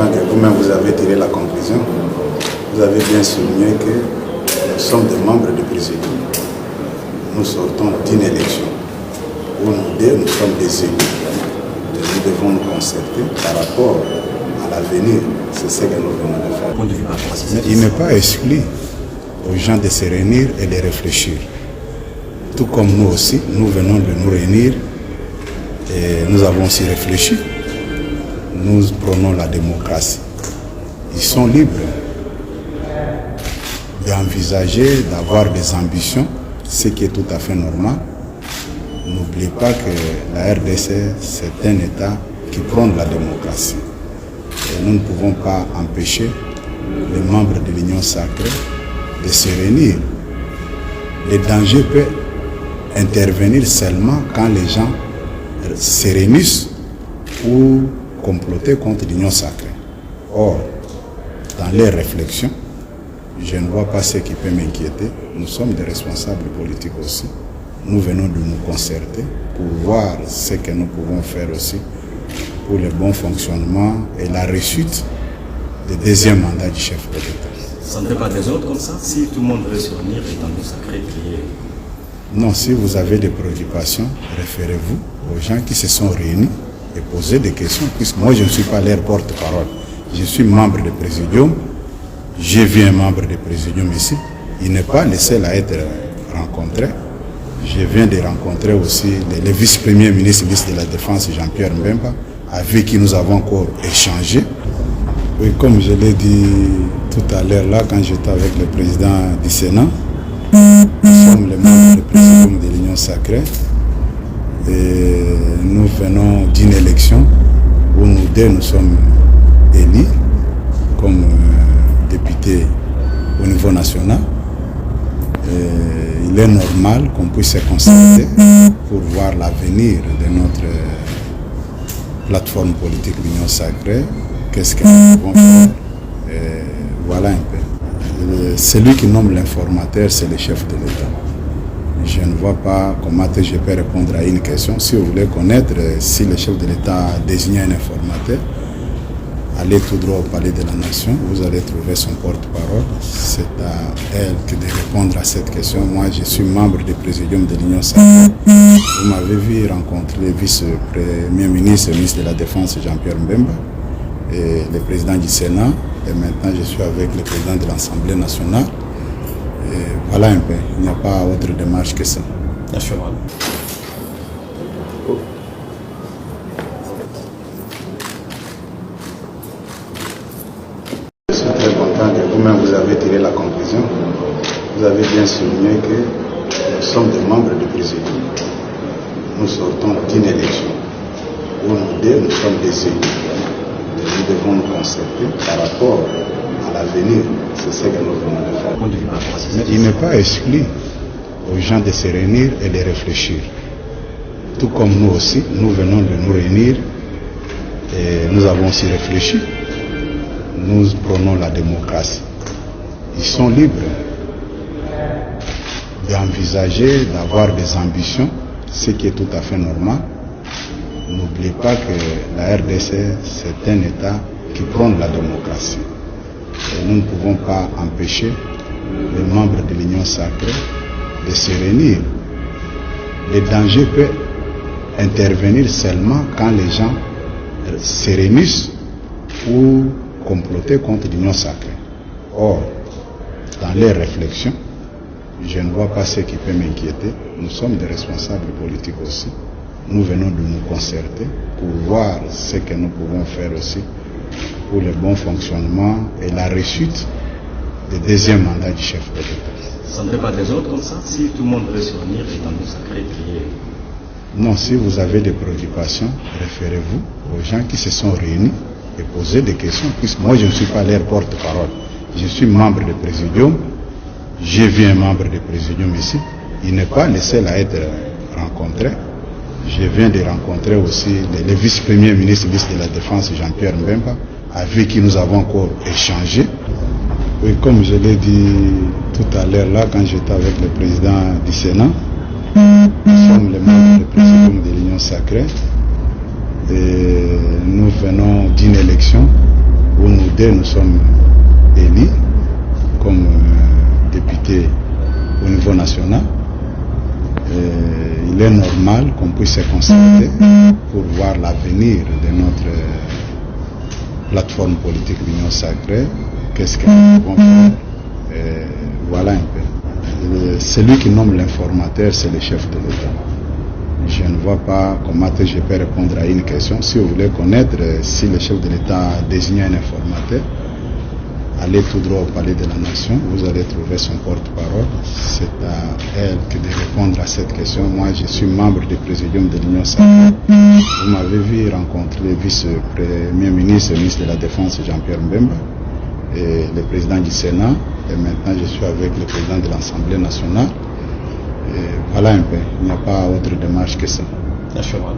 content que vous-même vous avez tiré la conclusion. Vous avez bien souligné que nous sommes des membres du présidium. Nous sortons d'une élection où nous sommes des élus. Nous devons nous concerter par rapport à l'avenir. C'est ce que nous venons de faire. Il n'est pas exclu aux gens de se réunir et de réfléchir. Tout comme nous aussi, nous venons de nous réunir et nous avons aussi réfléchi. Nous prenons la démocratie. Ils sont libres d'envisager, d'avoir des ambitions, ce qui est tout à fait normal. N'oubliez pas que la RDC, c'est un État qui prône la démocratie. Et nous ne pouvons pas empêcher les membres de l'Union sacrée de se réunir. Le danger peut intervenir seulement quand les gens se réunissent pour comploter contre l'Union sacrée. Or, dans les réflexions, je ne vois pas ce qui peut m'inquiéter. Nous sommes des responsables politiques aussi. Nous venons de nous concerter pour voir ce que nous pouvons faire aussi pour le bon fonctionnement et la réussite du deuxième mandat du chef de l'État. Ça ne fait pas des autres comme ça? Si tout le monde veut se réunir et dans le sacré prier. Non, si vous avez des préoccupations, référez-vous aux gens qui se sont réunis et posez des questions, puisque moi je ne suis pas leur porte-parole. Je suis membre du présidium, j'ai vu un membre du présidium ici. Il n'est pas le seul à être rencontré. Je viens de rencontrer aussi le vice-premier ministre de la Défense, Jean-Pierre Mbemba, avec qui nous avons encore échangé. Oui, comme je l'ai dit tout à l'heure là, quand j'étais avec le président du Sénat, nous sommes les membres du présidium de l'Union sacrée et nous venons d'une élection où nous sommes élus comme députés au niveau national. Il est normal qu'on puisse se concerter pour voir l'avenir de notre plateforme politique l'Union sacrée, qu'est-ce que nous pouvons faire. Voilà un peu. Celui qui nomme l'informateur, c'est le chef de l'État. Je ne vois pas comment je peux répondre à une question. Si vous voulez connaître si le chef de l'État a désigné un informateur, allez tout droit au palais de la Nation, vous allez trouver son porte-parole. C'est à elle de répondre à cette question. Moi, je suis membre du présidium de l'Union sacrée. Vous m'avez vu rencontrer le vice-premier ministre, le ministre de la Défense, Jean-Pierre Mbemba, et le président du Sénat. Et maintenant, je suis avec le président de l'Assemblée nationale. Et voilà un peu. Il n'y a pas autre démarche que ça. National. Je suis très content que vous-même vous avez tiré la conclusion. Vous avez bien souligné que nous sommes des membres du présidium. Nous sortons d'une élection où nous sommes des élus. Nous devons nous concerter par rapport à l'avenir. C'est ce que nous venons de faire. Mais il n'est pas exclu aux gens de se réunir et de réfléchir. Tout comme nous aussi, nous venons de nous réunir et nous avons aussi réfléchi. Nous prenons la démocratie. Ils sont libres d'envisager, d'avoir des ambitions, ce qui est tout à fait normal. N'oubliez pas que la RDC, c'est un État qui prône la démocratie. Et nous ne pouvons pas empêcher les membres de l'Union sacrée de se réunir. Le danger peut intervenir seulement quand les gens se réunissent pour comploter contre l'Union sacrée. Or, dans les réflexions, je ne vois pas ce qui peut m'inquiéter. Nous sommes des responsables politiques aussi. Nous venons de nous concerter pour voir ce que nous pouvons faire aussi pour le bon fonctionnement et la réussite du deuxième mandat du chef de l'État. Ça ne fait pas des autres comme ça? Si tout le monde veut se réunir et dans le sacré prier. Non, si vous avez des préoccupations, référez-vous aux gens qui se sont réunis et posez des questions, puisque moi je ne suis pas leur porte-parole. Je suis membre du présidium, j'ai vu un membre du présidium ici. Il n'est pas le seul à être rencontré. Je viens de rencontrer aussi le vice-premier ministre de la Défense, Jean-Pierre Mbemba, avec qui nous avons encore échangé. Oui, comme je l'ai dit tout à l'heure là, quand j'étais avec le président du Sénat, nous sommes les membres du présidium de l'Union sacrée et nous venons d'une élection où deux, nous sommes élus comme députés au niveau national. Il est normal qu'on puisse se concerter pour voir l'avenir de notre plateforme politique l'Union Sacrée. Qu'est-ce que nous pouvons faire? Voilà un peu. Celui qui nomme l'informateur, c'est le chef de l'État. Je ne vois pas comment je peux répondre à une question. Si vous voulez connaître si le chef de l'État a désigné un informateur, allez tout droit au palais de la Nation, vous allez trouver son porte-parole. C'est à elle de répondre à cette question. Moi, je suis membre du Présidium de l'Union Sacrée. Vous m'avez vu rencontrer le vice-premier ministre, le ministre de la Défense, Jean-Pierre Mbemba, et le président du Sénat. Et maintenant, je suis avec le président de l'Assemblée nationale. Et voilà un peu. Il n'y a pas autre démarche que ça. Naturel.